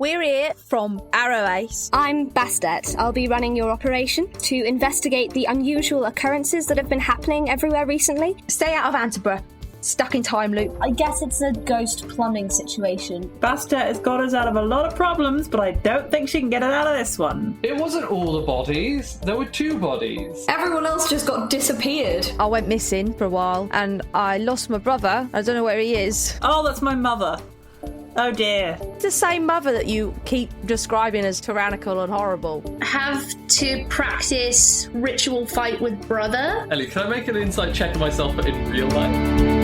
We're here from Arrowace. I'm Bastet. I'll be running your operation to investigate the unusual occurrences that have been happening everywhere recently. Stay out of Antiborough. Stuck in time loop. I guess it's a ghost plumbing situation. Bastet has got us out of a lot of problems, but I don't think she can get us out of this one. It wasn't all the bodies. There were 2 bodies. Everyone else just got disappeared. I went missing for a while and I lost my brother. I don't know where he is. Oh, that's my mother. Oh dear. It's the same mother that you keep describing as tyrannical and horrible. Have to practice ritual fight with brother. Ellie, can I make an insight check of myself but in real life?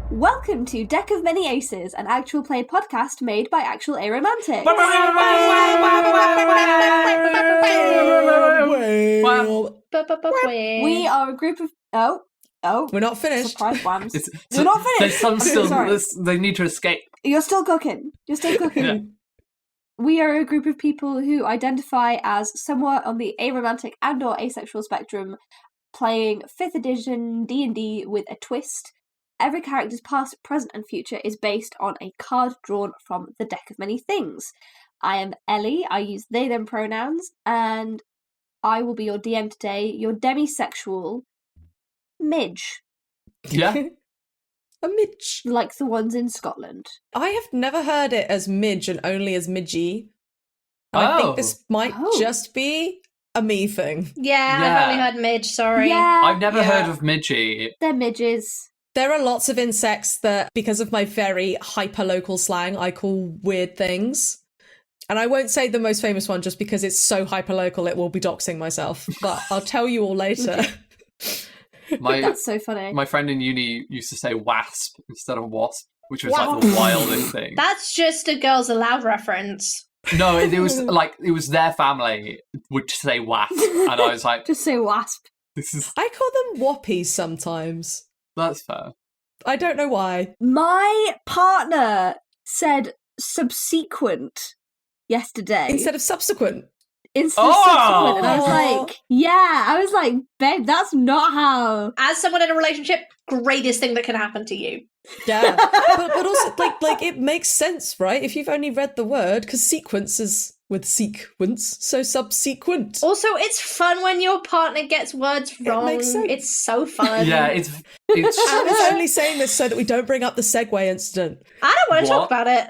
Welcome to Deck of Many Aces, an actual play podcast made by actual Aromantic. We are a group of... Oh. We're not finished. Surprise whams. We're not finished. There's some still... Sorry. They need to escape. You're still cooking. Yeah. We are a group of people who identify as somewhat on the aromantic and or asexual spectrum, playing 5th edition D&D with a twist. Every character's past, present, and future is based on a card drawn from the Deck of Many Things. I am Ellie, I use they, them pronouns, and I will be your DM today, your demisexual midge. Yeah? A midge. Like the ones in Scotland. I have never heard it as midge and only as midgie. I think this might just be a me thing. Yeah, I've only heard midge, sorry. Yeah. I've never heard of midgie. They're midges. There are lots of insects that, because of my very hyper-local slang, I call weird things. And I won't say the most famous one just because it's so hyper-local it will be doxing myself. But I'll tell you all later. That's so funny. My friend in uni used to say wasp instead of wasp, which was like the wildest thing. That's just a Girls Aloud reference. No, it was like, it was their family would say wasp. And I was like... Just say wasp. This is... I call them whoppies sometimes. That's fair. I don't know why. My partner said subsequent yesterday. Instead of subsequent. Instead of subsequent. And I was like, babe, that's not how. As someone in a relationship, greatest thing that can happen to you. Yeah. but also, like, it makes sense, right? If you've only read the word, because sequence is with sequence, so subsequent. Also, it's fun when your partner gets words wrong. It makes sense. It's so fun. Yeah, it's I was only saying this so that we don't bring up the Segway incident. I don't want to talk about it.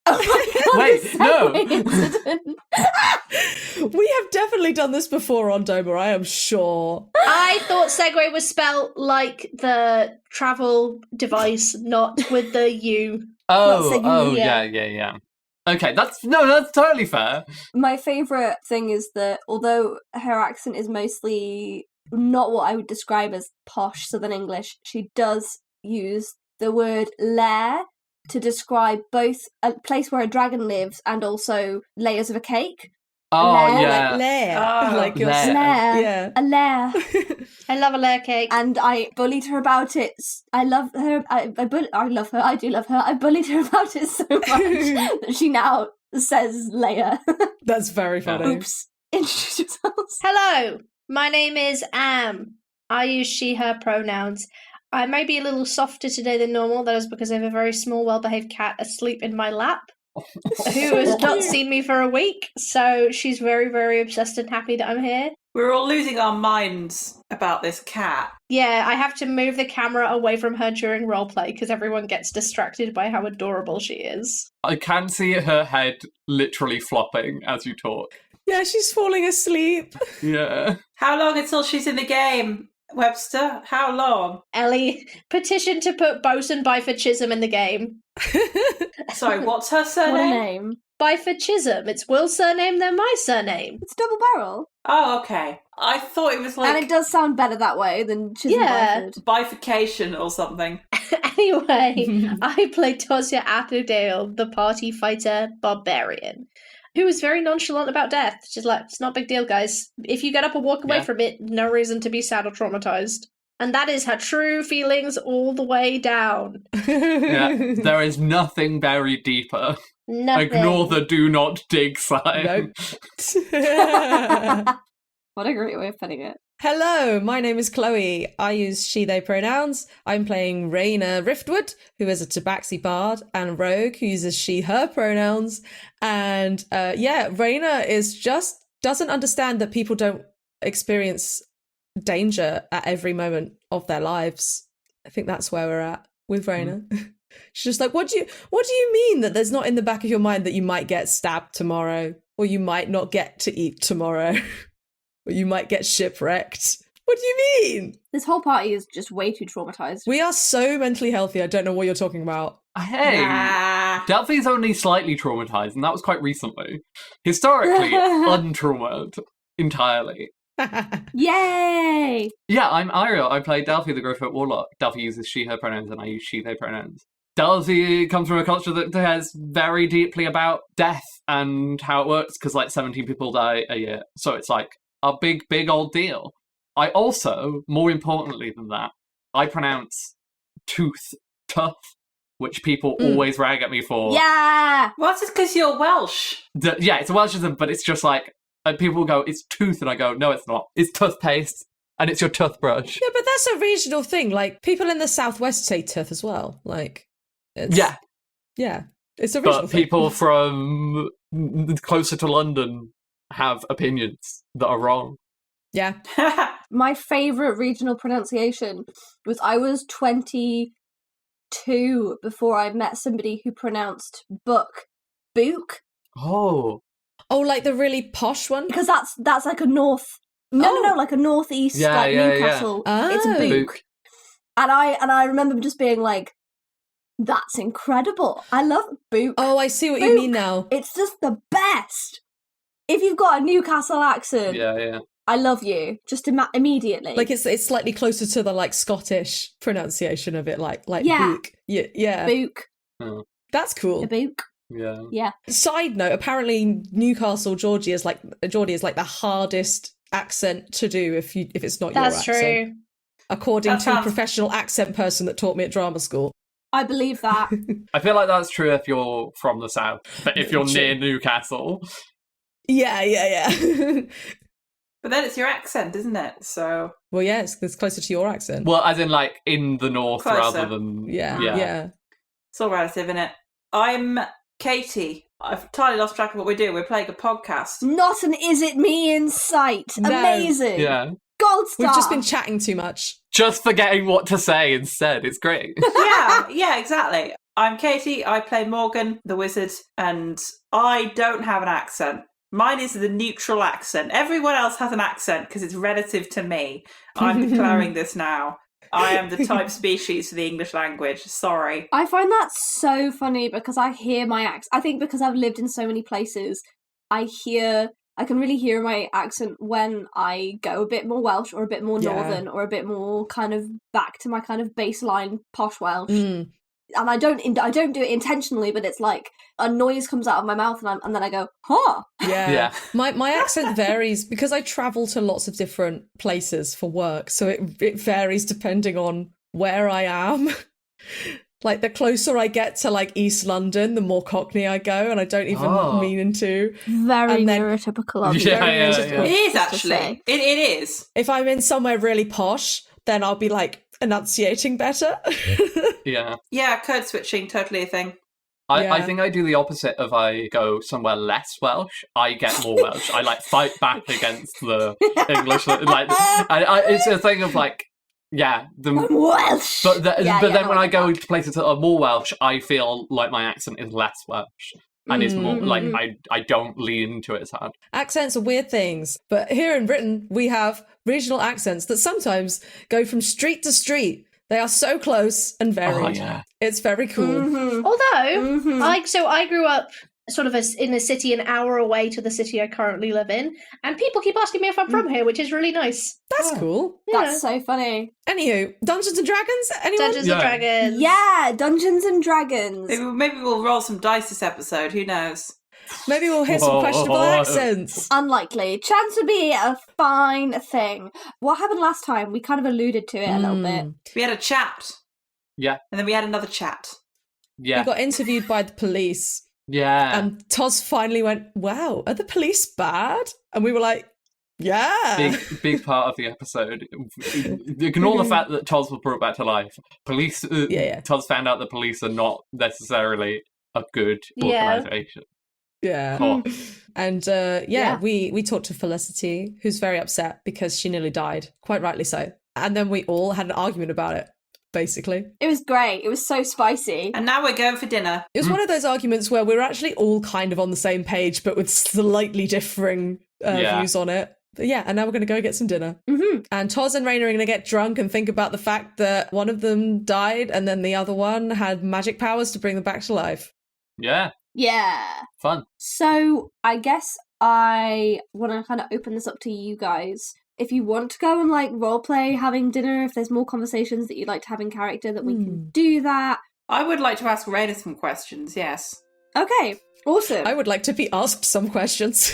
Oh my God, Wait, no. We have definitely done this before on Doma, I am sure. I thought Segway was spelled like the travel device, not with the U. Yeah. Okay, that's totally fair. My favourite thing is that although her accent is mostly not what I would describe as posh Southern English, she does use the word lair to describe both a place where a dragon lives and also layers of a cake. Oh, lair. yeah. Like lair. Oh, like your lair. Lair. Yeah. A lair. I love a layer cake. And I bullied her about it. I love her. I love her. I do love her. I bullied her about it so much that she now says layer. That's very funny. Oops. Introduce yourselves. Hello, my name is Am. I use she, her pronouns. I may be a little softer today than normal. That is because I have a very small, well-behaved cat asleep in my lap who has not seen me for a week. So she's very, very obsessed and happy that I'm here. We're all losing our minds about this cat. Yeah, I have to move the camera away from her during roleplay because everyone gets distracted by how adorable she is. I can see her head literally flopping as you talk. Yeah, she's falling asleep. Yeah. How long until she's in the game? Webster, how long? Ellie, petition to put Bosun Byford Chisholm in the game. Sorry, what's her What a surname? name. Byford Chisholm. It's Will's surname, then my surname. It's double barrel. Oh, okay. I thought it was like And it does sound better that way than Chisholm Yeah. Byford. bifurcation or something. Anyway, I played Tosia Athodale, the party fighter barbarian, who is very nonchalant about death. She's like, it's not a big deal, guys. If you get up and walk away Yeah. from it, no reason to be sad or traumatized. And that is her true feelings all the way down. Yeah, there is nothing buried deeper. Nothing. Ignore the do not dig sign. Nope. What a great way of putting it. Hello, my name is Chloe. I use she, they pronouns. I'm playing Raina Riftwood, who is a tabaxi bard, and Rogue, who uses she, her pronouns. And Raina is just doesn't understand that people don't experience danger at every moment of their lives. I think that's where we're at with Raina. She's just like, what do you mean that there's not in the back of your mind that you might get stabbed tomorrow, or you might not get to eat tomorrow? Or you might get shipwrecked. What do you mean? This whole party is just way too traumatized. We are so mentally healthy. I don't know what you're talking about. Hey, Nah. Delphi's only slightly traumatized, and that was quite recently. Historically, untraumatized entirely. Yay! Yeah, I'm Eiriol. I play Delphi, the Growfoot Warlock. Delphi uses she, her pronouns, and I use she, they pronouns. Delphi comes from a culture that cares very deeply about death and how it works, because like 17 people die a year. So it's like a big, big old deal. I also, more importantly than that, I pronounce tooth tough, which people always rag at me for. Yeah! Well, that's just because you're Welsh. Yeah, it's a Welshism, but it's just like, people go, it's tooth, and I go, no, it's not. It's toothpaste, and it's your toothbrush. Yeah, but that's a regional thing. Like, people in the southwest say tooth as well. Like, it's, Yeah, it's a regional but thing. people from closer to London have opinions that are wrong. Yeah. My favourite regional pronunciation was I was 22 before I met somebody who pronounced book Oh. Oh, like the really posh one? because that's like a north like a northeast Yeah, like yeah, yeah. Newcastle. It's a Oh. book. Book. And I remember just being like, that's incredible. I love book. Oh, I see what you Book. mean now. It's just the best. If you've got a Newcastle accent, Yeah. I love you. Just immediately. Like, it's slightly closer to the, like, Scottish pronunciation of it, like Yeah. book. Yeah. book. That's cool. A book. Yeah. Yeah. Side note, apparently Newcastle, Geordie is like the hardest accent to do if it's not your That's accent. true. According That to a sounds- professional accent person that taught me at drama school. I believe that. I feel like that's true if you're from the south, but if you're True. near Newcastle, Yeah. But then it's your accent, isn't it? So Well, yeah, it's closer to your accent. well, as in like in the north Closer. rather than Yeah. it's all relative, isn't it? I'm Katie. I've entirely lost track of what we do. We're playing a podcast. Not an is it me in sight. No. Amazing. Yeah. Gold star. We've just been chatting too much. Just forgetting what to say instead. It's great. yeah, exactly. I'm Katie. I play Morgan, the wizard, and I don't have an accent. Mine is the neutral accent. Everyone else has an accent because it's relative to me. I'm declaring this now. I am the type species for the English language. Sorry. I find that so funny because I hear my accent. I think because I've lived in so many places, I can really hear my accent when I go a bit more Welsh or a bit more Yeah. Northern or a bit more kind of back to my kind of baseline posh Welsh. Mm. And I don't do it intentionally, but it's like a noise comes out of my mouth and then I go, huh. Yeah. Yeah. My accent varies because I travel to lots of different places for work, so it varies depending on where I am. Like, the closer I get to, like, East London, the more Cockney I go, and I don't even mean to. Very And then- neurotypical of you. Yeah, Very yeah, neurotypical, yeah. It is just to actually. say. It is. If I'm in somewhere really posh, then I'll be, like, enunciating better. Yeah. Yeah, code switching, totally a thing. I Yeah. think I do the opposite. If I go somewhere less Welsh, I get more Welsh. I like fight back against the English. Like, it's a thing of like, yeah. I'm Welsh. But Yeah, then no, when I I go get to places that are more Welsh, I feel like my accent is less Welsh. And it's more like I don't lean into it as hard. Accents are weird things, but here in Britain we have regional accents that sometimes go from street to street. They are so close and varied. Oh, yeah. It's very cool. Although, I grew up sort of in a city an hour away to the city I currently live in, and people keep asking me if I'm from here, which is really nice. That's cool. That's so funny. Anywho, Dungeons and Dragons? Anyone? Dungeons and Dragons. Yeah, Dungeons and Dragons. Maybe we'll roll some dice this episode. Who knows? Maybe we'll hit some questionable accents. Unlikely. Chance would be a fine thing. What happened last time? We kind of alluded to it a little bit. We had a chat. Yeah. And then we had another chat. Yeah. We got interviewed by the police. Yeah. And Toz finally went, wow, are the police bad? And we were like, yeah. Big part of the episode. Ignore the fact that Toz was brought back to life. Police, Toz found out the police are not necessarily a good organisation. Yeah. Oh. And we talked to Felicity, who's very upset because she nearly died, quite rightly so. And then we all had an argument about it, basically. It was great. It was so spicy. And now we're going for dinner. It was one of those arguments where we were actually all kind of on the same page, but with slightly differing views on it. But yeah, and now we're going to go get some dinner. Mm-hmm. And Toz and Raina are going to get drunk and think about the fact that one of them died and then the other one had magic powers to bring them back to life. Yeah. Yeah. Fun. So I guess I want to kind of open this up to you guys. If you want to go and like roleplay having dinner, if there's more conversations that you'd like to have in character, that we can do that. I would like to ask Raina some questions, yes. Okay, awesome. I would like to be asked some questions.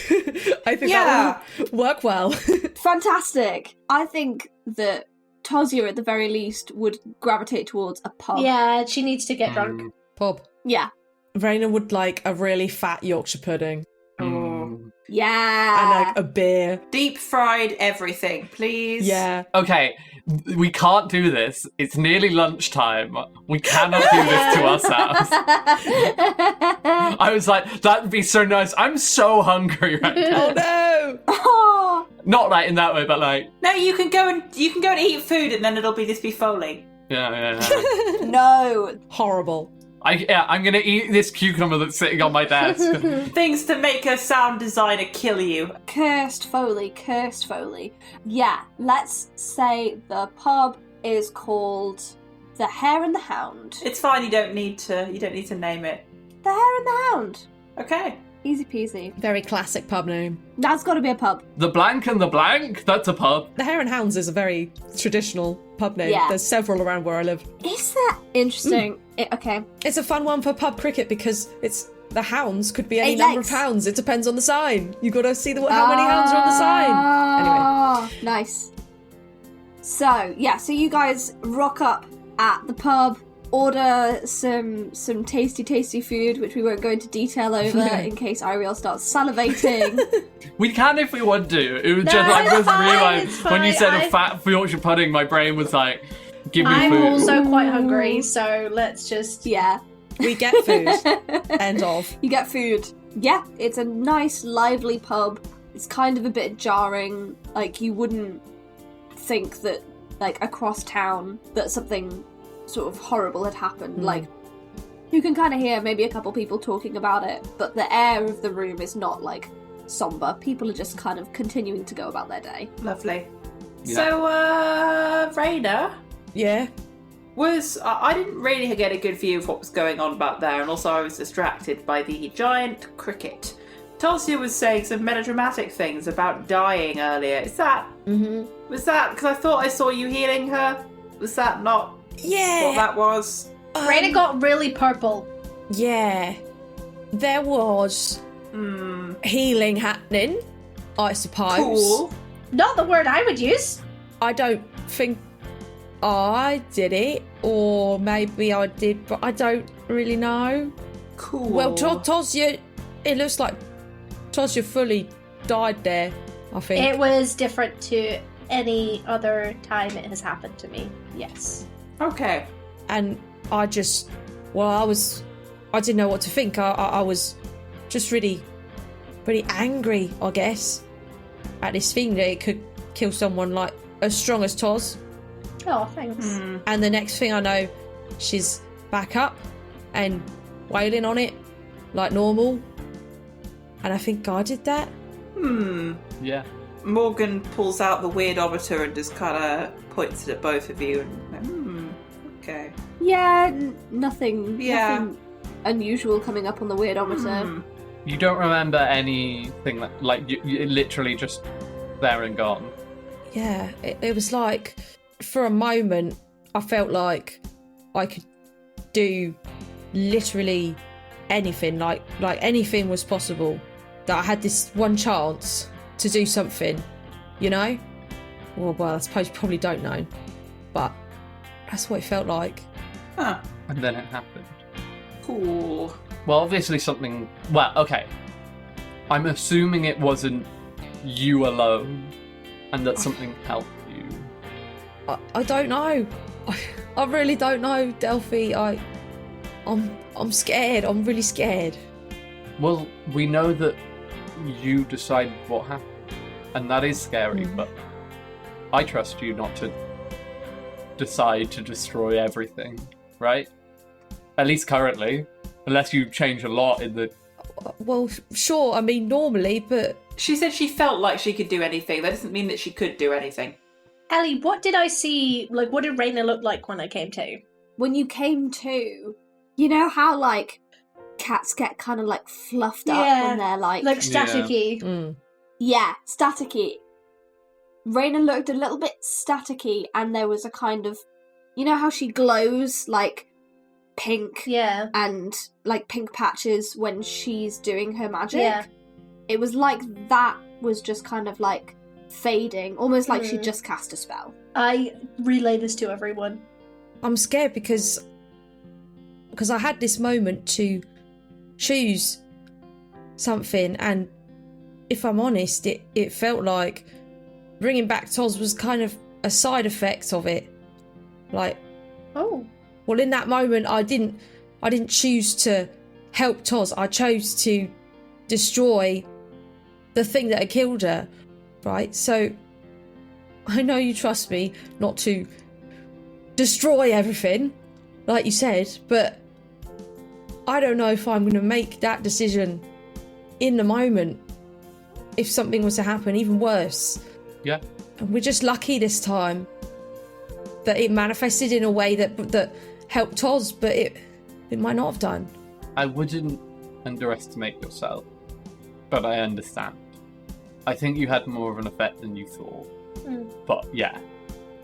I think that would work well. Fantastic. I think that Tozia, at the very least, would gravitate towards a pub. Yeah, she needs to get drunk. Pub. Yeah. Raina would like a really fat Yorkshire pudding. Yeah. And like a beer. Deep fried everything, please. Yeah. Okay, we can't do this. It's nearly lunchtime. We cannot do this to ourselves. I was like, that'd be so nice. I'm so hungry right now. Oh no! Oh. Not like in that way, but like. No, you can go and eat food, and then it'll be this be Foley. Yeah. No. Horrible. I'm gonna eat this cucumber that's sitting on my desk. Things to make a sound designer kill you. Cursed Foley. Yeah, let's say the pub is called The Hare and the Hound. It's fine. You don't need to name it. The Hare and the Hound. Okay. Easy peasy. Very classic pub name. That's got to be a pub. The Blank and the Blank? That's a pub. The Hare and Hounds is a very traditional pub name. Yeah. There's several around where I live. Is that interesting? Okay. It's a fun one for pub cricket because it's the hounds could be any 8 number legs. of hounds. It depends on the sign. You got to see how many hounds are on the sign. Anyway. Nice. So you guys rock up at the pub, order some tasty food, which we won't go into detail over in case Eiriol starts salivating. We can if we want to. It was just I just realised when you said a fat Yorkshire pudding, my brain was like, give me I'm food. also quite hungry, so let's just... Yeah. We get food. End of. You get food. Yeah, it's a nice, lively pub. It's kind of a bit jarring. Like, you wouldn't think that, like, across town that something sort of horrible had happened. Like, you can kind of hear maybe a couple people talking about it, but the air of the room is not, like, somber. People are just kind of continuing to go about their day. Lovely. Yeah. So, Raina, Yeah. I didn't really get a good view of what was going on back there, and also I was distracted by the giant cricket. Tulsia was saying some melodramatic things about dying earlier. Is that... Was that... Because I thought I saw you healing her. Was that not what that was? Raina got really purple. Yeah. There was healing happening, I suppose. Cool. Not the word I would use. I don't think I did it, or maybe I did, but I don't really know. Cool. Well, Tosya, it looks like Tosya fully died there, I think. It was different to any other time it has happened to me. Yes. Okay. And I just, I didn't know what to think. I was just really angry, I guess, at this thing that it could kill someone like as strong as Toz. Oh, thanks. And the next thing I know, she's back up and wailing on it. like normal. And I think I did that. Yeah. Morgan pulls out the weirdometer and just kind of points it at both of you and, okay. Yeah, nothing unusual coming up on the weirdometer. You don't remember anything like you literally just there and gone. Yeah, it was like, for a moment, I felt like I could do literally anything, like anything was possible. That I had this one chance to do something, you know? Well, I suppose you probably don't know, but that's what it felt like. Huh. And then it happened. Cool. Well, obviously something... Well, okay. I'm assuming it wasn't you alone, and that something helped you. I don't know. I really don't know, Delphi. I'm scared. I'm really scared. Well, we know that you decided what happened, and that is scary, but I trust you not to decide to destroy everything, right? At least currently. Unless you change a lot in the... Well, sure, I mean, normally, but... She said she felt like she could do anything. That doesn't mean that she could do anything. Ellie, what did I see? Like, what did Raina look like when I came to? When you came to, you know how, like, cats get kind of, like, fluffed up when they're, like... Like staticky. Yeah, staticky. Raina looked a little bit staticky, and there was a kind of... You know how she glows, like, pink? Yeah. And, like, pink patches when she's doing her magic? Yeah. It was like that was just kind of, like, fading. Almost like she just cast a spell. I relay this to everyone. I'm scared because I had this moment to choose something, and if I'm honest, it felt like bringing back Toz was kind of a side effect of it. Like, well, in that moment, I didn't choose to help Toz. I chose to destroy the thing that had killed her, right? So I know you trust me not to destroy everything, like you said, but I don't know if I'm going to make that decision in the moment if something was to happen, even worse. Yeah. And we're just lucky this time that it manifested in a way that helped Toz, but it might not have done. I wouldn't underestimate yourself, but I understand. I think you had more of an effect than you thought. But yeah,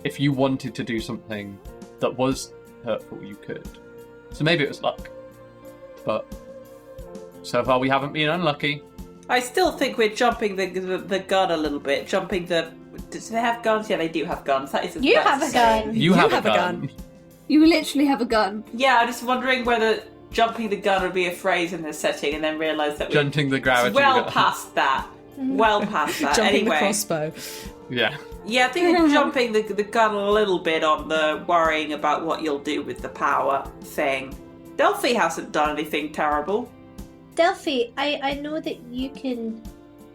if you wanted to do something that was hurtful, you could. So maybe it was luck. But so far we haven't been unlucky. I still think we're jumping the gun a little bit. Do they have guns? Yeah, they do have guns. That is. You have a gun. You have a gun. You literally have a gun. Yeah, I'm just wondering whether jumping the gun would be a phrase in this setting, and then realise that Jumping the gravity well gun. past that. Well past that. Jumping Anyway. the crossbow. Yeah. Yeah, I think you're jumping the gun a little bit on the worrying about what you'll do with the power thing. Delphi hasn't done anything terrible. Delphi, I know that you can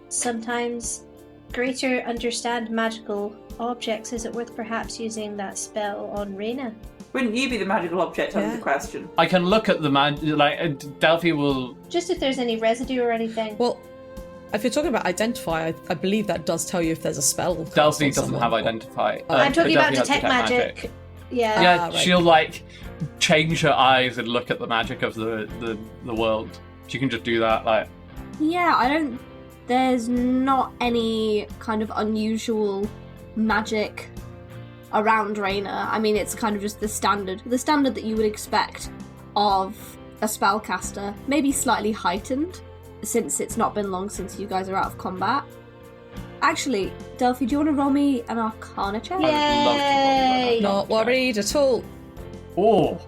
sometimes greater understand magical objects. Is it worth perhaps using that spell on Raina? Wouldn't you be the magical object under the question? I can look at the Delphi will... Just if there's any residue or anything. Well, if you're talking about identify, I believe that does tell you if there's a spell. cast Delphi on doesn't someone. have identify. I'm talking Delphi about has detect magic. Yeah. Yeah, right. she'll like change her eyes and look at the magic of the world. She can just do that, like... Yeah, there's not any kind of unusual magic around Raina. I mean, it's kind of just the standard that you would expect of a spellcaster, maybe slightly heightened, since it's not been long since you guys are out of combat. Actually, Delphi, do you want to roll me an Arcana check? I would love to roll that. Not worried at all. Oh,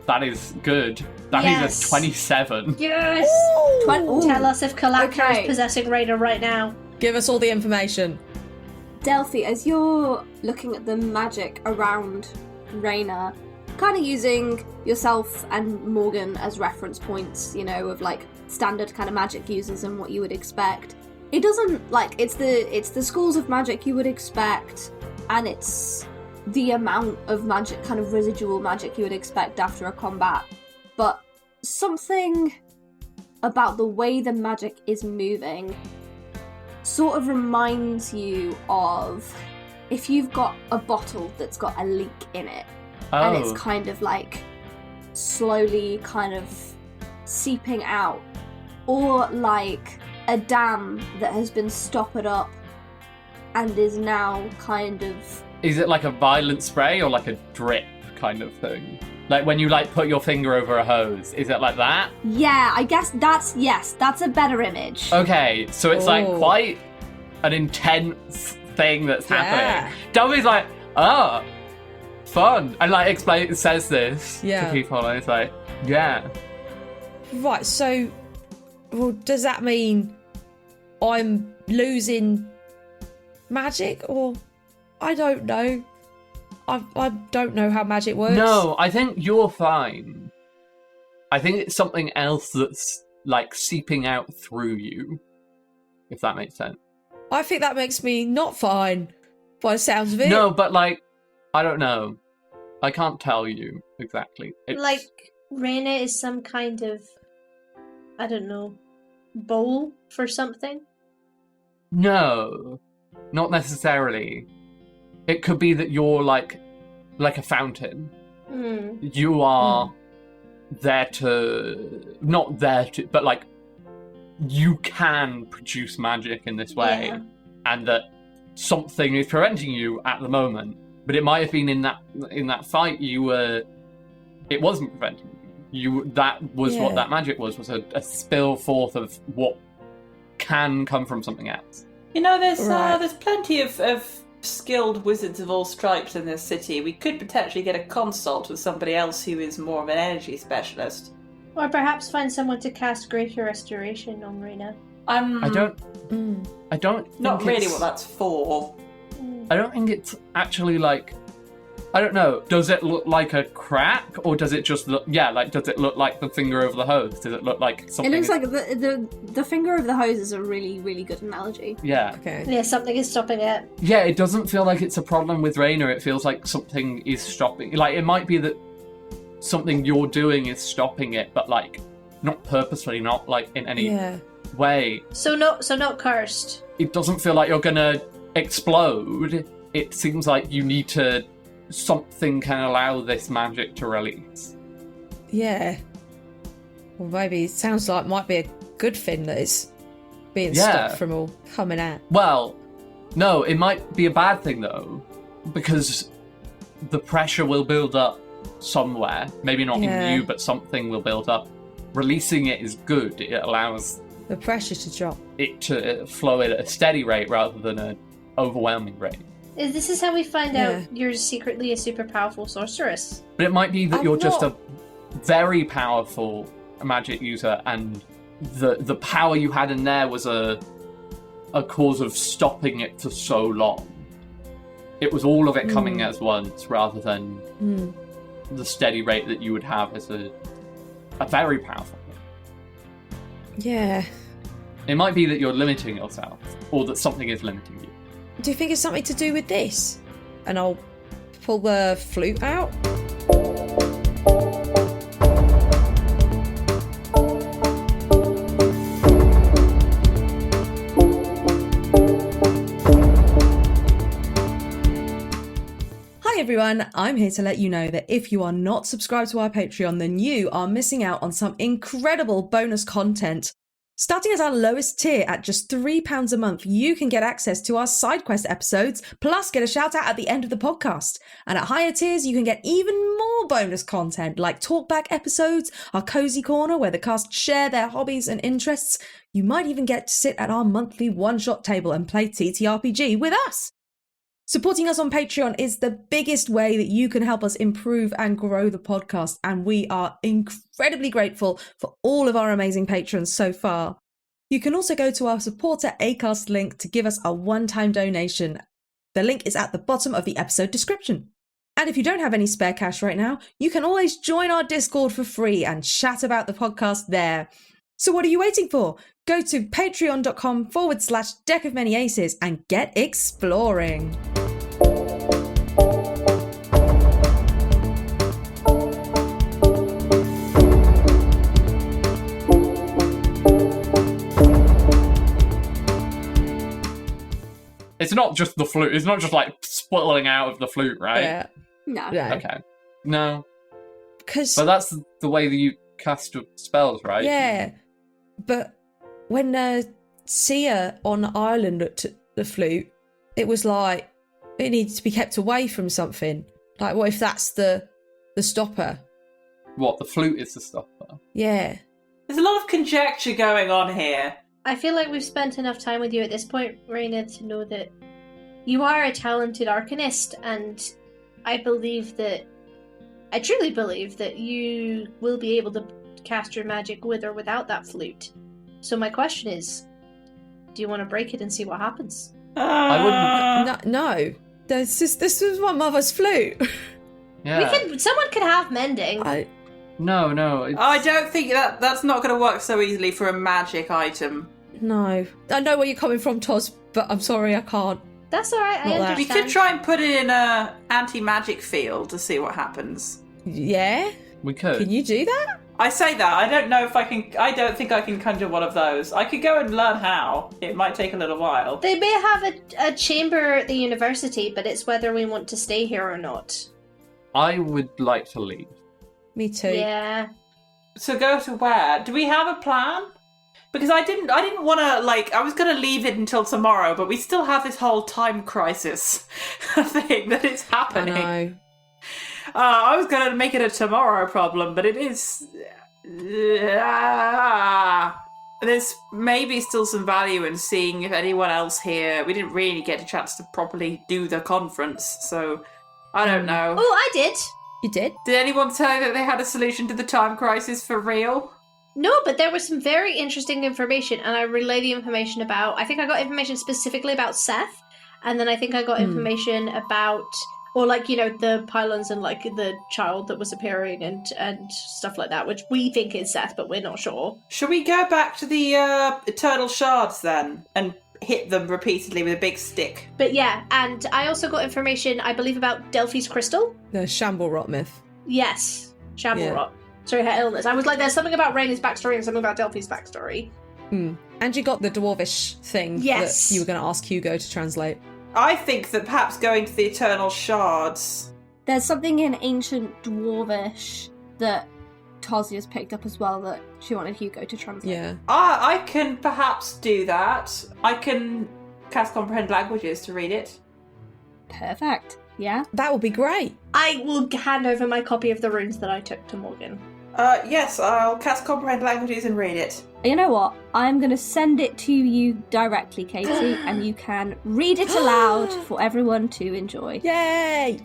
that is good. That is Yes. a 27. Yes! Tell us if Kalakra Okay. is possessing Raina right now. Give us all the information. Delphi, as you're looking at the magic around Raina, kind of using yourself and Morgan as reference points, you know, of like standard kind of magic users and what you would expect. It doesn't, like, it's the schools of magic you would expect, and it's the amount of magic, kind of residual magic you would expect after a combat. But something about the way the magic is moving sort of reminds you of if you've got a bottle that's got a leak in it and it's kind of like slowly kind of seeping out, or like a dam that has been stoppered up and is now kind of... Is it like a violent spray or like a drip kind of thing? Like when you like put your finger over a hose, is it like that? Yeah, I guess that's a better image. Okay, so it's like quite an intense thing that's happening. Delphi's like, oh, fun. And like says this to people, and it's like, yeah. Right, so well, does that mean I'm losing magic, or I don't know. I don't know how magic works. No, I think you're fine. I think it's something else that's like seeping out through you, if that makes sense. I think that makes me not fine by the sounds of it. No, but like, I don't know. I can't tell you exactly. It's... Like, Raina is some kind of, I don't know, bowl for something? No, not necessarily. It could be that you're like a fountain. You are there to... Not there to... But like, you can produce magic in this way. Yeah. And that something is preventing you at the moment. But it might have been in that fight you were... It wasn't preventing you. That was what that magic was a spill forth of what can come from something else. You know, there's plenty of skilled wizards of all stripes in this city. We could potentially get a consult with somebody else who is more of an energy specialist. Or perhaps find someone to cast Greater Restoration on Raina. I don't Not really what that's for. I don't think it's actually like... I don't know. Does it look like a crack, or does it just look... Yeah, like, does it look like the finger over the hose? Does it look like something... It looks like the finger over the hose is a really, really good analogy. Yeah. Okay. Yeah, something is stopping it. Yeah, it doesn't feel like it's a problem with Raina. It feels like something is stopping... Like, it might be that something you're doing is stopping it, but, like, not purposefully, not, like, in any way. So not cursed. It doesn't feel like you're gonna explode. It seems like you need to... Something can allow this magic to release. Yeah. Well, maybe it sounds like it might be a good thing that it's being stopped from all coming out. Well, no, it might be a bad thing, though, because the pressure will build up somewhere. Maybe not in you, but something will build up. Releasing it is good. It allows... the pressure to drop. It to flow at a steady rate rather than an overwhelming rate. This is how we find out you're secretly a super powerful sorceress. But it might be that you're just a very powerful magic user, and the power you had in there was a cause of stopping it for so long. It was all of it coming as once, rather than the steady rate that you would have as a very powerful one. Yeah. It might be that you're limiting yourself, or that something is limiting you. Do you think it's something to do with this? And I'll pull the flute out. Hi everyone, I'm here to let you know that if you are not subscribed to our Patreon, then you are missing out on some incredible bonus content. Starting at our lowest tier at just £3 a month, you can get access to our side quest episodes, plus get a shout out at the end of the podcast. And at higher tiers, you can get even more bonus content like talkback episodes, our cozy corner where the cast share their hobbies and interests. You might even get to sit at our monthly one-shot table and play TTRPG with us. Supporting us on Patreon is the biggest way that you can help us improve and grow the podcast, and we are incredibly grateful for all of our amazing patrons so far. You can also go to our supporter Acast link to give us a one-time donation. The link is at the bottom of the episode description. And if you don't have any spare cash right now, you can always join our Discord for free and chat about the podcast there. So what are you waiting for? Go to patreon.com/Deck of Many Aces and get exploring. not just the flute. It's not just like spilling out of the flute, right? Yeah. No. Yeah. Okay. No. Because But that's the way that you cast your spells, right? yeah, but when Sia on Ireland looked at the flute, it was like it needs to be kept away from something. Like, what if that's the stopper? What, the flute is the stopper? Yeah. There's a lot of conjecture going on here. I feel like we've spent enough time with you at this point, Raina, to know that you are a talented arcanist, and I truly believe that you will be able to cast your magic with or without that flute. So my question is, do you want to break it and see what happens? I wouldn't. No. This was my mother's flute. Yeah. Someone could have mending. No. It's... I don't think that's not going to work so easily for a magic item. No. I know where you're coming from, Toz, but I'm sorry, I can't. That's alright, I Not that. understand. We could try and put it in a anti-magic field to see what happens. Yeah? We could. Can you do that? I say that, I don't know if I can. I don't think I can conjure one of those. I could go and learn how. It might take a little while. They may have a chamber at the university, but it's whether we want to stay here or not. I would like to leave. Me too. Yeah. So go to where? Do we have a plan? Because I didn't want to, like, I was going to leave it until tomorrow, but we still have this whole time crisis thing that is happening. I know. I was going to make it a tomorrow problem, but it is... There's maybe still some value in seeing if anyone else here... We didn't really get a chance to properly do the conference, so I don't know. Oh, I did. You did? Did anyone tell you that they had a solution to the time crisis for real? No, but there was some very interesting information, and I relayed the information about... I think I got information specifically about Seth, and then I think I got information about... Or, like, you know, the pylons and, like, the child that was appearing and stuff like that, which we think is Seth, but we're not sure. Should we go back to the eternal shards, then, and hit them repeatedly with a big stick? But, yeah, and I also got information, I believe, about Delphi's crystal. The Shamble Rot myth. Yes. Shamble Yeah. rot. Sorry, her illness. I was like, there's something about Raina's backstory and something about Delphi's backstory. And you got the dwarvish thing Yes. that you were going to ask Hugo to translate. I think that perhaps going to the eternal shards... There's something in ancient dwarvish that Tosia's picked up as well that she wanted Hugo to translate. Yeah. I can perhaps do that. I can cast comprehend languages to read it. Perfect. Yeah. That would be great. I will hand over my copy of the runes that I took to Morgan. Yes, I'll cast comprehend languages and read it. You know what? I'm going to send it to you directly, Katie, and you can read it aloud for everyone to enjoy. Yay!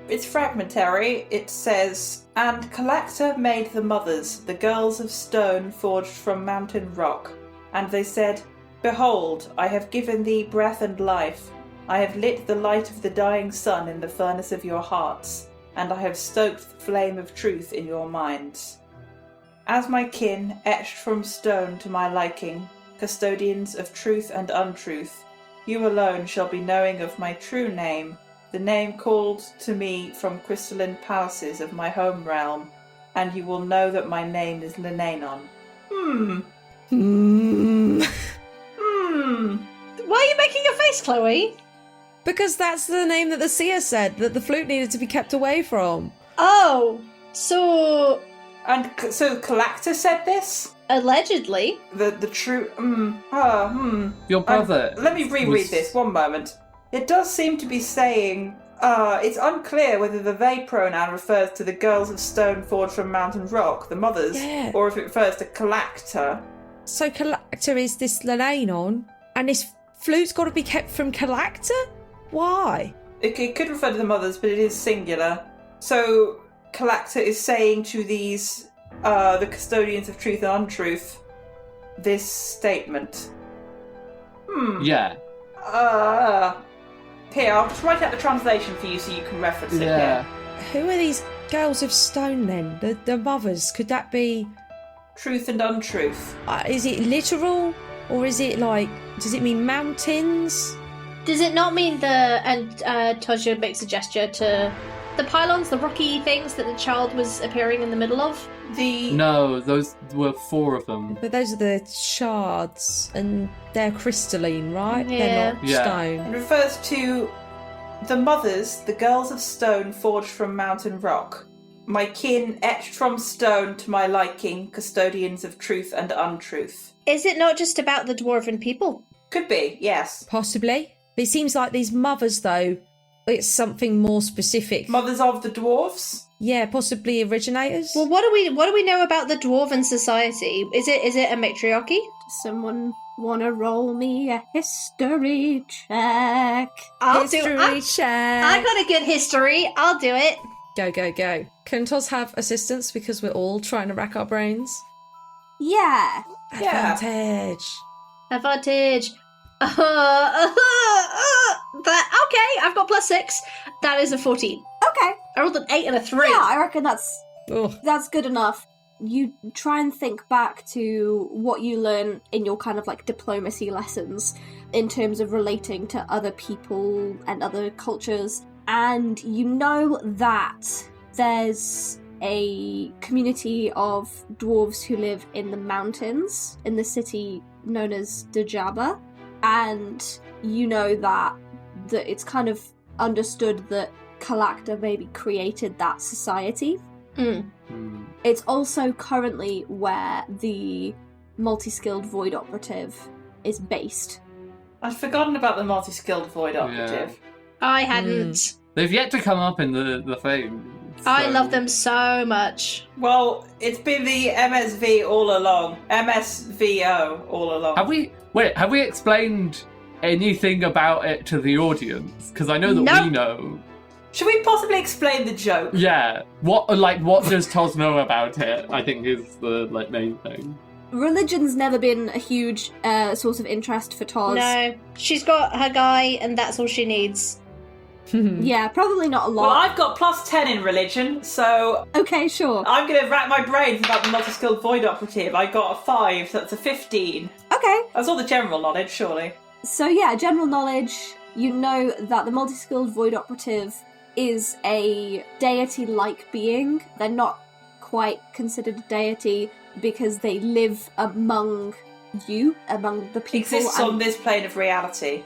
It's fragmentary. It says, "And Collector made the mothers, the girls of stone forged from mountain rock. And they said, Behold, I have given thee breath and life. I have lit the light of the dying sun in the furnace of your hearts, and I have stoked the flame of truth in your minds. As my kin, etched from stone to my liking, custodians of truth and untruth, you alone shall be knowing of my true name, the name called to me from crystalline palaces of my home realm, and you will know that my name is Lenanon." Why are you making a face, Chloe? Because that's the name that the seer said that the flute needed to be kept away from. Oh, so And so Collector said this? allegedly. The true... Your brother. Let me reread was- this, one moment. It does seem to be saying... it's unclear whether the they pronoun refers to the girls of stone forged from mountain rock, the mothers, Yeah. or if it refers to Collector. So Collector is this Lenanon, and this flute's got to be kept from Collector? Why? It could refer to the mothers, but it is singular. So Collector is saying to these, the custodians of truth and untruth, this statement. Yeah. Here, I'll just write out the translation for you so you can reference it Yeah. here. Who are these girls of stone then? The mothers? Could that be... Truth and untruth. is it literal? Or is it like... Does it mean mountains? Does it not mean the... And Tosia makes a gesture to the pylons, the rocky things that the child was appearing in the middle of? No, those were 4 of them. But those are the shards, and they're crystalline, right? Yeah. They're not Yeah. stone. It refers to the mothers, the girls of stone forged from mountain rock. My kin etched from stone to my liking, custodians of truth and untruth. Is it not just about the dwarven people? Could be, yes. Possibly. But it seems like these mothers, though, it's something more specific. Mothers of the dwarves? Yeah, possibly originators. Well, what do we know about the dwarven society? Is it a matriarchy? Someone wanna roll me a history check? History check. I got a good history. I'll do it. Go, go, go. Can Toz have assistance because we're all trying to rack our brains? Yeah. Yeah. Advantage. Advantage. Okay, I've got +6. That is a 14. Okay. I rolled an 8 and a 3. Yeah, I reckon that's Ugh. good enough. You try and think back to what you learn in your kind of like diplomacy lessons in terms of relating to other people and other cultures, and you know that there's a community of dwarves who live in the mountains in the city known as Dejaba, and you know that it's kind of understood that Kalakta maybe created that society. It's also currently where the multi-skilled void operative is based. I'd forgotten about the multi-skilled void operative. I hadn't. They've yet to come up in the thing. I so- love them so much. Well, it's been the MSV all along. MSVO all along. Have we explained anything about it to the audience? Because I know that Nope. we know. Should we possibly explain the joke? Yeah. What does Toz know about it? I think is the main thing. Religion's never been a huge source of interest for Toz. No, she's got her guy, and that's all she needs. Yeah, probably not a Well, lot. I've got +10 in religion, so Okay, sure. I'm going to rack my brains about the multi-skilled void operative. I got a 5, so that's a 15. Okay. That's all the general knowledge, surely. So yeah, general knowledge, you know that the multi-skilled void operative is a deity-like being. They're not quite considered a deity because they live among you, among the people. Exists on this plane of reality.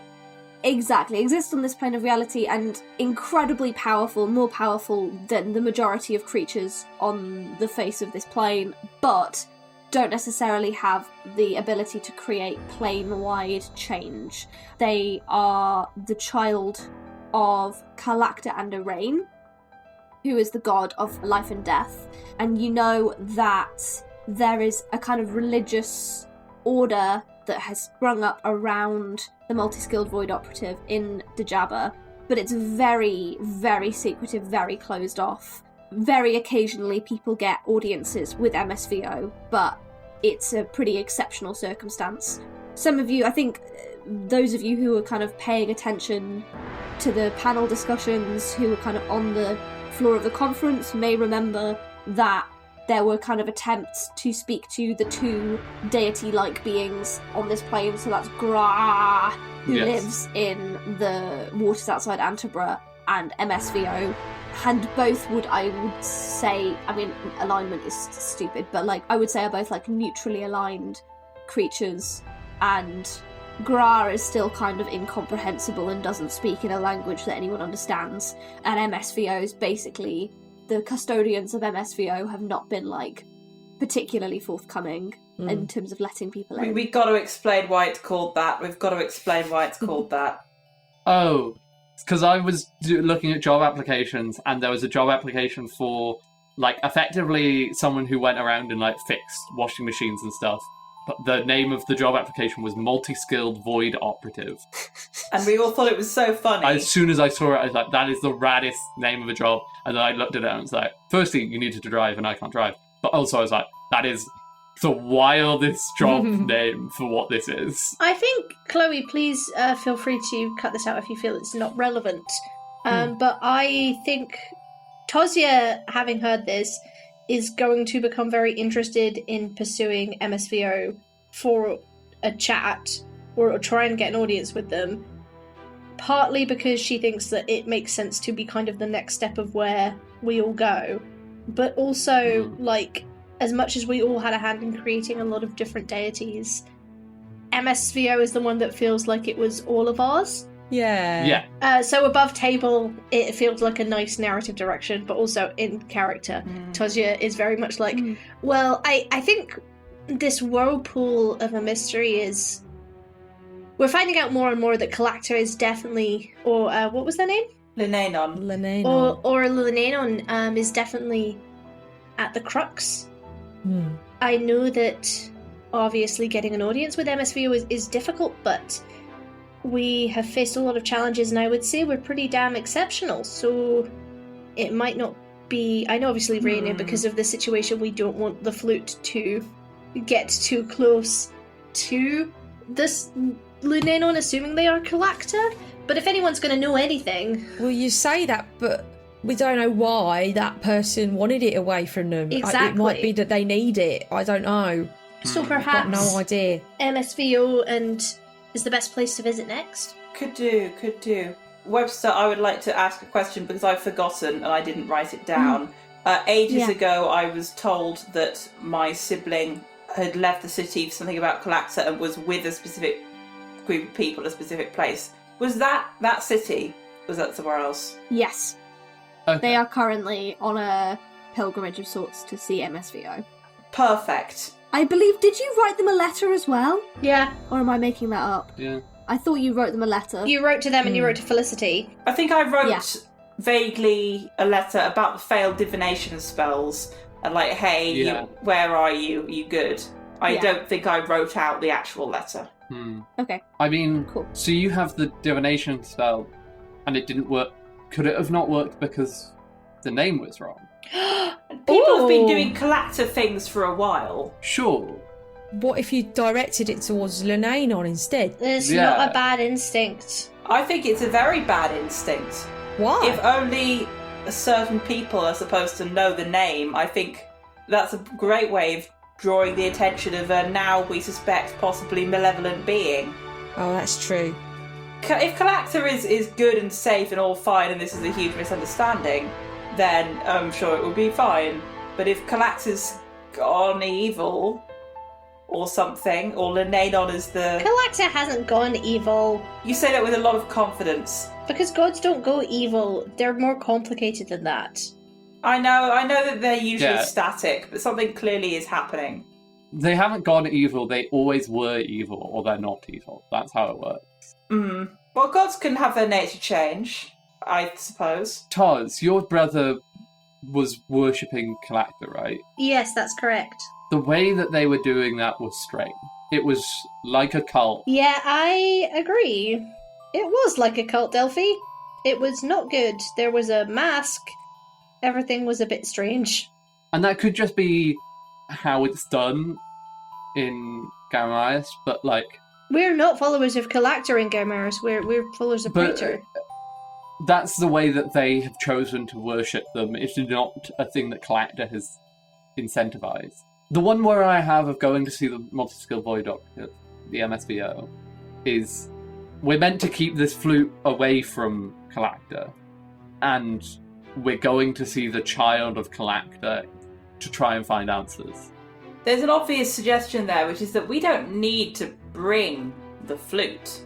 Exactly, exists on this plane of reality and incredibly powerful, more powerful than the majority of creatures on the face of this plane, but don't necessarily have the ability to create plane-wide change. They are the child of Kalakta and Arain, who is the god of life and death, and you know that there is a kind of religious order that has sprung up around the multi-skilled void operative in Dejaba, but it's very, very secretive, very closed off. Very occasionally people get audiences with MSVO, but it's a pretty exceptional circumstance. Some of you, I think those of you who are kind of paying attention to the panel discussions, who were kind of on the floor of the conference, may remember that there were kind of attempts to speak to the 2 deity-like beings on this plane. So that's Gra, who lives in the waters outside Antibra, and MSVO. And both I would say, I mean, alignment is stupid, but I would say are both neutrally aligned creatures, and Gra is still kind of incomprehensible and doesn't speak in a language that anyone understands, and MSVO is basically, the custodians of MSVO have not been particularly forthcoming in terms of letting people in. We've got to explain why it's called that. We've got to explain why it's called that. Oh, because I was looking at job applications, and there was a job application for effectively someone who went around and fixed washing machines and stuff. But the name of the job application was multi-skilled void operative. And we all thought it was so funny. As soon as I saw it, I was like, that is the raddest name of a job. And then I looked at it and was like, firstly, you needed to drive and I can't drive. But also I was like, that is the wildest job name for what this is. I think, Chloe, please feel free to cut this out if you feel it's not relevant. But I think Tozia, having heard this, is going to become very interested in pursuing MSVO for a chat or try and get an audience with them. Partly because she thinks that it makes sense to be kind of the next step of where we all go. But also, as much as we all had a hand in creating a lot of different deities, MSVO is the one that feels like it was all of ours. Yeah. So above table, it feels like a nice narrative direction, but also in character. Tozia is very much like, well, I think this whirlpool of a mystery is... We're finding out more and more that Collector is definitely... Or, what was their name? Lenanon. Or Lenanon is definitely at the crux. I know that obviously getting an audience with MSVO is difficult, but we have faced a lot of challenges, and I would say we're pretty damn exceptional, so it might not be... I know obviously Raina, because of the situation, we don't want the flute to get too close to this Lunanon, assuming they are Collector, but if anyone's going to know anything... Well, you say that, but we don't know why that person wanted it away from them. Exactly. It might be that they need it. I don't know. So I've perhaps got no idea. MSVO is the best place to visit next. Could do. Webster, I would like to ask a question because I've forgotten and I didn't write it down. Ages ago, I was told that my sibling had left the city for something about Collector and was with a specific group of people at a specific place. Was that city? Was that somewhere else? Yes. Okay. They are currently on a pilgrimage of sorts to see MSVO. Perfect. I believe, did you write them a letter as well? Yeah. Or am I making that up? Yeah. I thought you wrote them a letter. You wrote to them and you wrote to Felicity. I think I wrote Yeah. vaguely a letter about the failed divination spells and like, hey, Yeah. where are you? Are you good? I Yeah. don't think I wrote out the actual letter. Okay. I mean, Cool. so you have the divination spell, and it didn't work. Could it have not worked because the name was wrong? People have been doing Collector things for a while. Sure. What if you directed it towards Lenanon instead? It's Yeah. not a bad instinct. I think it's a very bad instinct. Why? If only certain people are supposed to know the name, I think that's a great way of drawing the attention of a now we suspect possibly malevolent being. Oh, that's true. If Collector is good and safe and all fine and this is a huge misunderstanding, then I'm sure it will be fine. But if Collector's gone evil or something, or Lenanon is the... Collector hasn't gone evil. You say that with a lot of confidence. Because gods don't go evil. They're more complicated than that. I know that they're usually Yeah. static, but something clearly is happening. They haven't gone evil, they always were evil, or they're not evil. That's how it works. Well, gods can have their nature change, I suppose. Taz, your brother was worshipping Collector, right? Yes, that's correct. The way that they were doing that was strange. It was like a cult. Yeah, I agree. It was like a cult, Delphi. It was not good. There was a mask. Everything was a bit strange. And that could just be how it's done in Gamaias, but like... We're not followers of Collector in Gamaris. We're followers of But- Praetor. That's the way that they have chosen to worship them. It's not a thing that Collector has incentivized. The one where I have of going to see the multi-skill void doctor, the MSVO, is we're meant to keep this flute away from Collector, and we're going to see the child of Collector to try and find answers. There's an obvious suggestion there, which is that we don't need to bring the flute.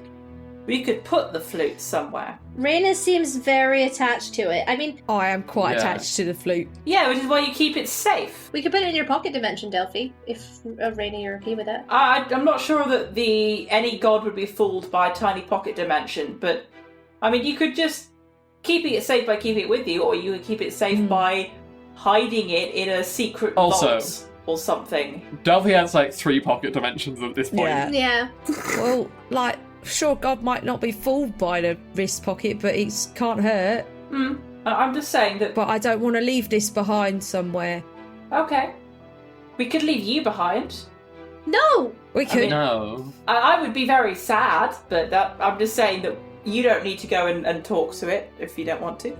We could put the flute somewhere. Raina seems very attached to it. I mean, I am quite Yeah. attached to the flute. Yeah, which is why you keep it safe. we could put it in your pocket dimension, Delphi, if Raina, you're okay with that. I'm not sure that any god would be fooled by a tiny pocket dimension, but I mean, you could just keep it safe by keeping it with you, or you could keep it safe by hiding it in a secret Also- vault or something. Delphi has like 3 pocket dimensions at this point. Yeah. Yeah. Well, like, sure, God might not be fooled by the wrist pocket, but it can't hurt. I'm just saying that. But I don't want to leave this behind somewhere. Okay, we could leave you behind. No! We could. No. I would be very sad, but I'm just saying that you don't need to go and talk to it if you don't want to.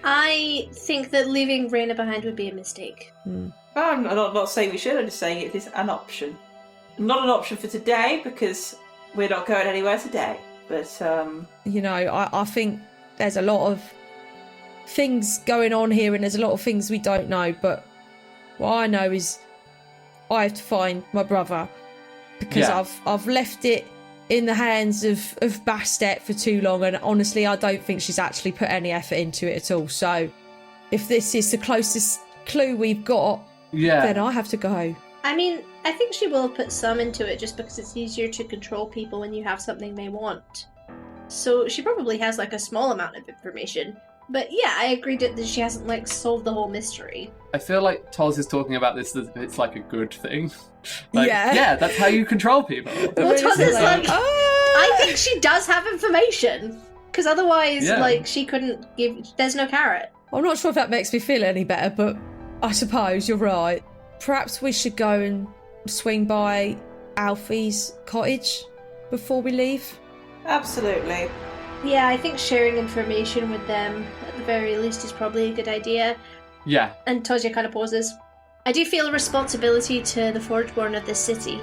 I think that leaving Raina behind would be a mistake. I'm not saying we should, I'm just saying it is an option. Not an option for today, because we're not going anywhere today. But, You know, I think there's a lot of things going on here, and there's a lot of things we don't know, but What I know is I have to find my brother because I've left it in the hands of Bastet for too long, and honestly, I don't think she's actually put any effort into it at all. So, if this is the closest clue we've got, then I have to go. I mean, I think she will put some into it just because it's easier to control people when you have something they want. So she probably has like a small amount of information. But yeah, I agree that she hasn't like solved the whole mystery. I feel like Toz is talking about this as if it's like a good thing. Like, yeah, that's how you control people. Well, Toz is like, I think she does have information. Because otherwise, like, she couldn't give... There's no carrot. I'm not sure if that makes me feel any better, but I suppose you're right. Perhaps we should go and swing by Alfie's cottage before we leave. Absolutely. Yeah, I think sharing information with them, at the very least, is probably a good idea. Yeah. And Tozia kind of pauses. I do feel a responsibility to the Forgeborn of this city.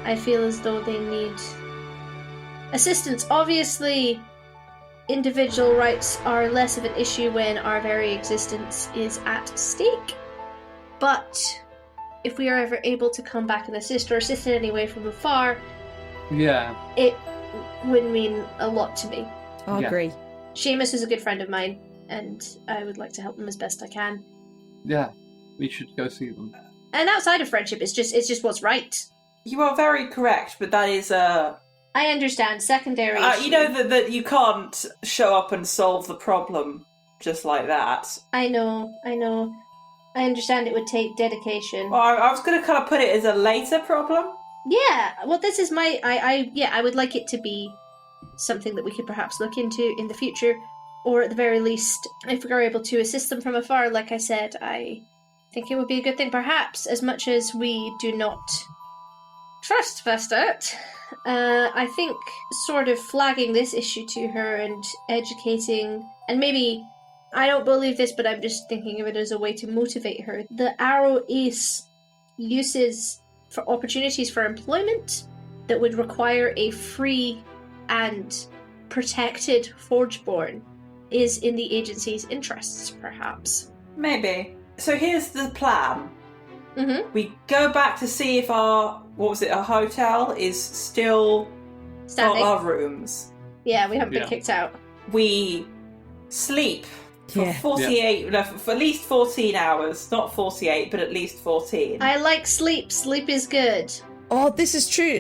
I feel as though they need assistance. Obviously, individual rights are less of an issue when our very existence is at stake. But if we are ever able to come back and assist, or assist in any way from afar, it would mean a lot to me. I agree. Seamus is a good friend of mine, and I would like to help him as best I can. Yeah, we should go see them. And outside of friendship, it's just what's right. You are very correct, but that is I understand, secondary issue. You know that you can't show up and solve the problem just like that. I know. I understand it would take dedication. Well, I was going to kind of put it as a later problem. Yeah, well, this is my... I would like it to be something that we could perhaps look into in the future, or at the very least, if we are able to assist them from afar, like I said, I think it would be a good thing, perhaps, as much as we do not trust Vestat. I think sort of flagging this issue to her and educating, and maybe, I don't believe this, but I'm just thinking of it as a way to motivate her. The Arrow Ace uses for opportunities for employment that would require a free and protected Forgeborn is in the agency's interests, perhaps. Maybe. So here's the plan. Mm-hmm. We go back to see if our hotel is still Standing. our rooms. Yeah, we haven't been kicked out. We sleep for 48, no, for at least 14 hours. Not 48, but at least 14. I like sleep. Sleep is good. Oh, this is true.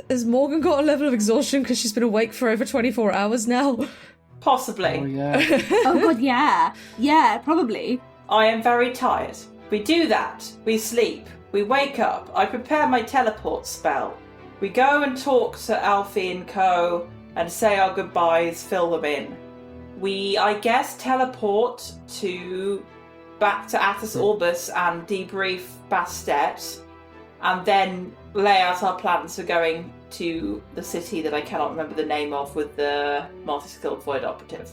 Has Morgan got a level of exhaustion because she's been awake for over 24 hours now? Possibly. Oh, yeah. Oh, God, yeah. Yeah, probably. I am very tired. We do that. We sleep. We wake up. I prepare my teleport spell. We go and talk to Alfie and co. and say our goodbyes, fill them in. We, I guess, teleport back to Atus Orbis and debrief Bastet, and then lay out our plans for going to the city that I cannot remember the name of with the multi-skilled void operative.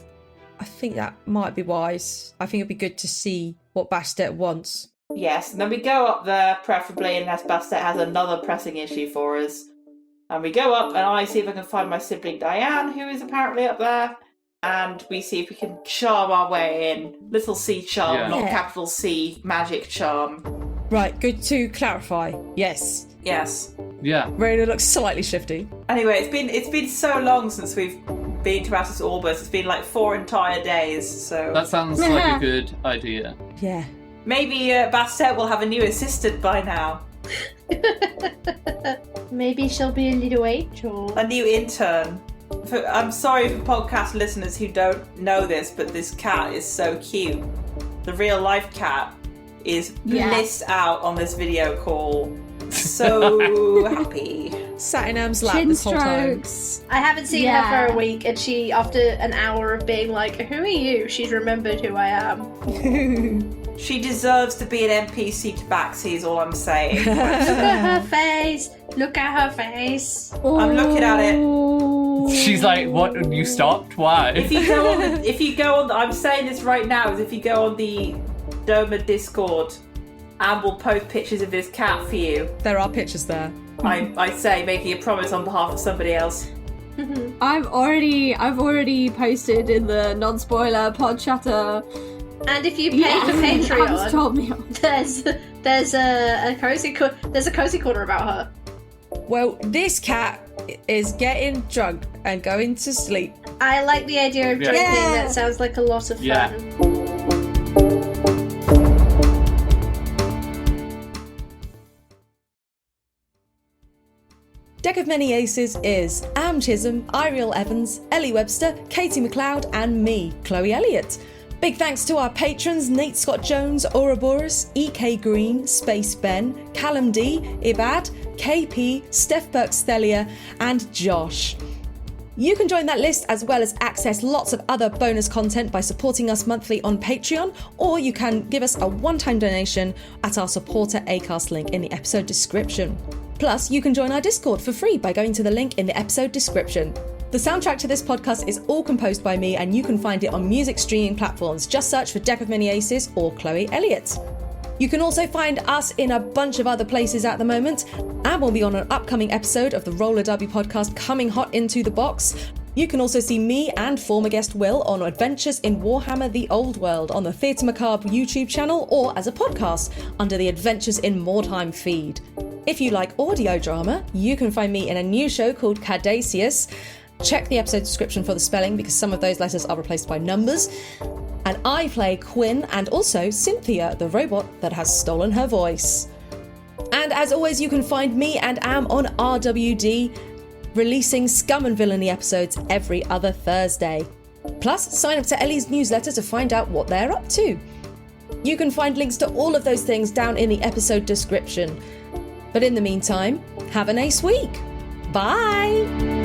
I think that might be wise. I think it'd be good to see what Bastet wants. Yes, and then we go up there, preferably unless Bastet has another pressing issue for us. And we go up and I see if I can find my sibling Diane, who is apparently up there. And we see if we can charm our way in. Little C charm, not capital C magic charm. Right, good to clarify. Yes. Yes. Yeah. Raina looks slightly shifty. Anyway, it's been so long since we've been to Atus Orbis. It's been like 4 entire days, so... That sounds like a good idea. Yeah. Maybe Bastet will have a new assistant by now. Maybe she'll be a little angel. A new intern. I'm sorry for podcast listeners who don't know this, but this cat is so cute. The real life cat is blissed out on this video call. So happy. Sat in Am's lap Chin this whole time. strokes. I haven't seen her for a week, and she, after an hour of being like, "Who are you?" she's remembered who I am. She deserves to be an NPC to Baxi, is all I'm saying. Look at her face. Look at her face. I'm looking at it. She's like, "What? You stopped? Why?" If you go on, I'm saying this right now, is if you go on the Doma Discord, and we'll post pictures of this cat for you. There are pictures there. I say, making a promise on behalf of somebody else. I've already posted in the non-spoiler pod chatter. And if you pay for Hans Patreon, told me. there's a cozy corner about her. Well, this cat is getting drunk and going to sleep. I like the idea of drinking. Yeah. That sounds like a lot of fun. Yeah. Deck of Many Aces is Am Chisholm, Eiriol Evans, Ellie Webster, Katie McLeod, and me, Chloe Elliott. Big thanks to our patrons Nate Scott Jones, Ouroboros, EK Green, Space Ben, Callum D, Ibad, KP, Steph Burke-Stelia, and Josh. You can join that list as well as access lots of other bonus content by supporting us monthly on Patreon, or you can give us a one-time donation at our supporter Acast link in the episode description. Plus, you can join our Discord for free by going to the link in the episode description. The soundtrack to this podcast is all composed by me, and you can find it on music streaming platforms. Just search for Deck of Many Aces or Chloe Elliott. You can also find us in a bunch of other places at the moment, and we'll be on an upcoming episode of the Roller Derby podcast coming hot into the box. You can also see me and former guest Will on Adventures in Warhammer The Old World on the Theatre Macabre YouTube channel, or as a podcast under the Adventures in Mordheim feed. If you like audio drama, you can find me in a new show called Cardaceus. Check the episode description for the spelling, because some of those letters are replaced by numbers. And I play Quinn and also Cynthia, the robot that has stolen her voice. And as always, you can find me and Am on RWD, releasing Scum and Villainy episodes every other Thursday. Plus, sign up to Ellie's newsletter to find out what they're up to. You can find links to all of those things down in the episode description. But in the meantime, have a nice week. Bye!